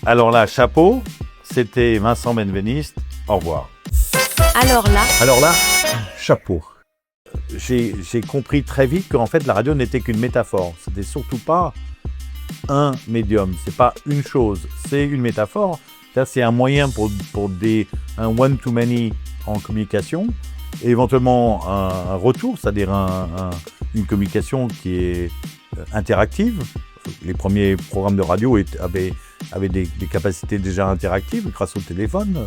Alors là, chapeau, c'était Vincent Benveniste. Au revoir. Alors là, Chapeau. J'ai compris très vite qu'en fait, la radio n'était qu'une métaphore. C'était surtout pas un médium. C'est pas une chose. C'est une métaphore. C'est un moyen pour un one-to-many en communication. Et éventuellement un retour, c'est-à-dire une communication qui est interactive. Les premiers programmes de radio avaient des capacités déjà interactives grâce au téléphone.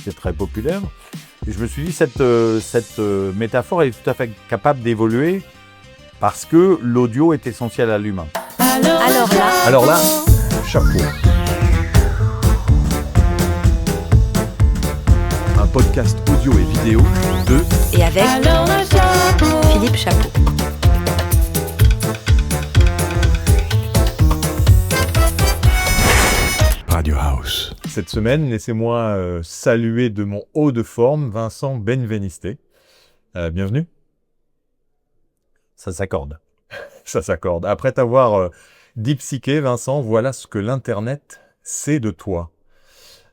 C'est très populaire. Et je me suis dit, cette métaphore est tout à fait capable d'évoluer parce que l'audio est essentiel à l'humain. Alors là, Chapeau. Un podcast audio et vidéo de et avec Philippe Chapeau. Radio House. Cette semaine, laissez-moi saluer de mon haut de forme Vincent Benveniste. Bienvenue. Ça s'accorde. Ça s'accorde. Après t'avoir dipsyché, Vincent, voilà ce que l'Internet sait de toi.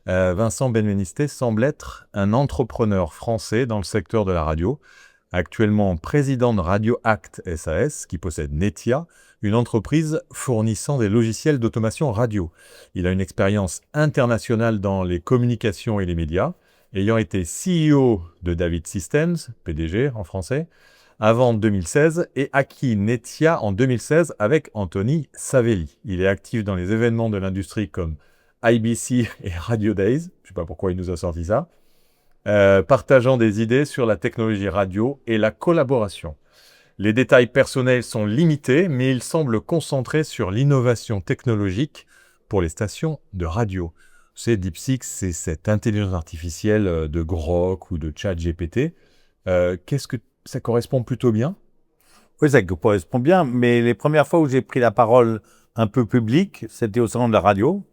Vincent Benveniste semble être un entrepreneur français dans le secteur de la radio, actuellement président de Radio Act SAS, qui possède Netia, une entreprise fournissant des logiciels d'automation radio. Il a une expérience internationale dans les communications et les médias, ayant été CEO de David Systems, PDG en français, avant 2016, et acquis Netia en 2016 avec Anthony Savelli. Il est actif dans les événements de l'industrie comme IBC et Radio Days, je ne sais pas pourquoi il nous a sorti ça, partageant des idées sur la technologie radio et la collaboration. Les détails personnels sont limités, mais il semble concentré sur l'innovation technologique pour les stations de radio. C'est DeepSeek, c'est cette intelligence artificielle de Grok ou de ChatGPT. Qu'est-ce que ça correspond plutôt bien? Oui, ça correspond bien, mais les premières fois où j'ai pris la parole un peu publique, c'était au salon de la radio,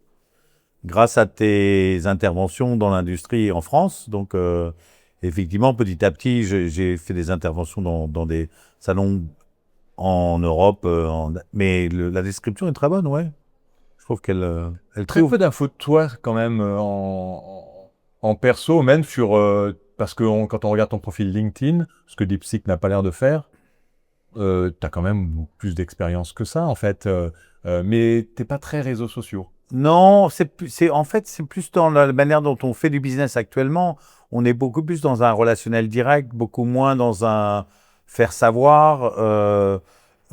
grâce à tes interventions dans l'industrie en France. Donc, effectivement, petit à petit, j'ai fait des interventions dans des salons en Europe, mais la description est très bonne, ouais. Je trouve qu'elle Très peu d'infos de toi quand même en perso, même sur parce que quand on regarde ton profil LinkedIn, ce que DeepSeek n'a pas l'air de faire, t'as quand même plus d'expérience que ça en fait, mais t'es pas très réseaux sociaux. Non, c'est plus dans la manière dont on fait du business actuellement. On est beaucoup plus dans un relationnel direct, beaucoup moins dans un faire savoir.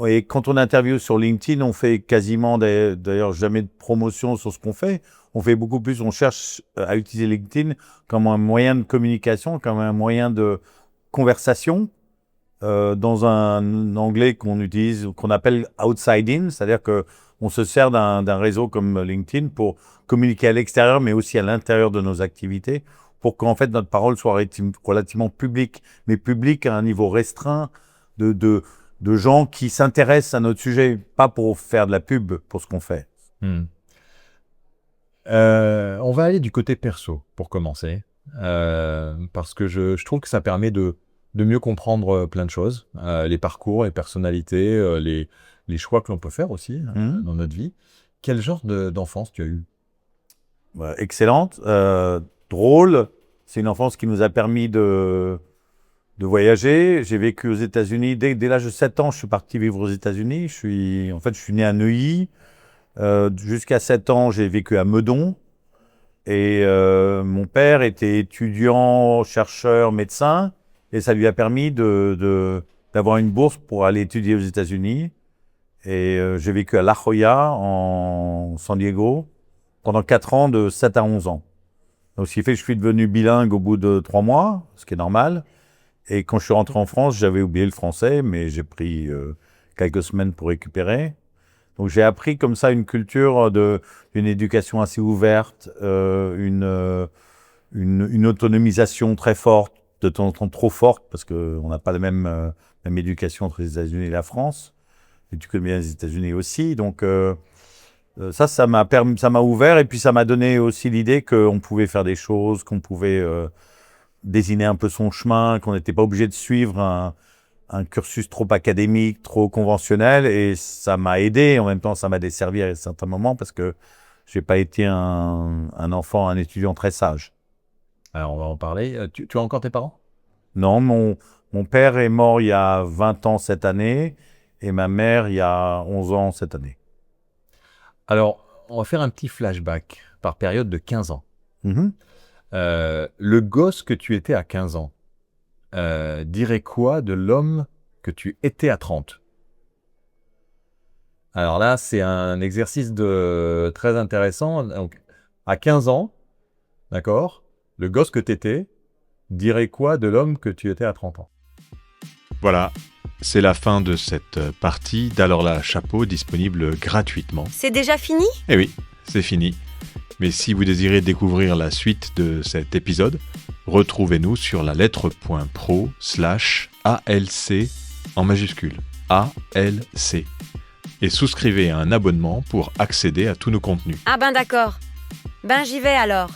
Et quand on interviewe sur LinkedIn, on fait quasiment, d'ailleurs, jamais de promotion sur ce qu'on fait. On fait beaucoup plus, on cherche à utiliser LinkedIn comme un moyen de communication, comme un moyen de conversation, dans un anglais qu'on utilise, qu'on appelle outside in, c'est-à-dire que on se sert d'un réseau comme LinkedIn pour communiquer à l'extérieur, mais aussi à l'intérieur de nos activités, pour qu'en fait notre parole soit relativement publique, mais publique à un niveau restreint de gens qui s'intéressent à notre sujet, pas pour faire de la pub pour ce qu'on fait. On va aller du côté perso pour commencer, parce que je trouve que ça permet de mieux comprendre plein de choses, les parcours, les personnalités, les choix que l'on peut faire aussi dans notre vie. Quel genre d'enfance tu as eu? Excellente, drôle. C'est une enfance qui nous a permis de voyager. J'ai vécu aux États-Unis. Dès l'âge de 7 ans, je suis parti vivre aux États-Unis. Je suis né à Neuilly. Jusqu'à 7 ans, j'ai vécu à Meudon. Et mon père était étudiant, chercheur, médecin. Et ça lui a permis d'avoir une bourse pour aller étudier aux États-Unis. Et j'ai vécu à La Jolla, en San Diego, pendant 4 ans, de 7 à 11 ans. Donc, ce qui fait que je suis devenu bilingue au bout de 3 mois, ce qui est normal. Et quand je suis rentré en France, j'avais oublié le français, mais j'ai pris quelques semaines pour récupérer. Donc, j'ai appris comme ça une culture une éducation assez ouverte, une autonomisation très forte, de temps en temps trop forte, parce qu'on n'a pas la même éducation entre les États-Unis et la France. Et tu connais bien les États-Unis aussi. Donc, ça m'a ouvert, et puis ça m'a donné aussi l'idée qu'on pouvait faire des choses, qu'on pouvait désigner un peu son chemin, qu'on n'était pas obligé de suivre un cursus trop académique, trop conventionnel, et ça m'a aidé. En même temps, ça m'a desservi à certains moments parce que j'ai pas été un enfant, un étudiant très sage. Alors, on va en parler. Tu as encore tes parents? Non, mon père est mort il y a 20 ans cette année et ma mère il y a 11 ans cette année. Alors, on va faire un petit flashback par période de 15 ans. Mhm. Le gosse que tu étais à 15 ans dirait quoi de l'homme que tu étais à 30? Alors là, c'est un exercice très intéressant. Donc, à 15 ans, d'accord, le gosse que tu étais dirait quoi de l'homme que tu étais à 30 ans? Voilà, c'est la fin de cette partie d'Alors là, chapeau, disponible gratuitement. C'est déjà fini? Eh oui, c'est fini. Mais si vous désirez découvrir la suite de cet épisode, retrouvez-nous sur la lettre.pro/ALC en majuscule, ALC. Et souscrivez à un abonnement pour accéder à tous nos contenus. Ah ben d'accord. Ben j'y vais alors.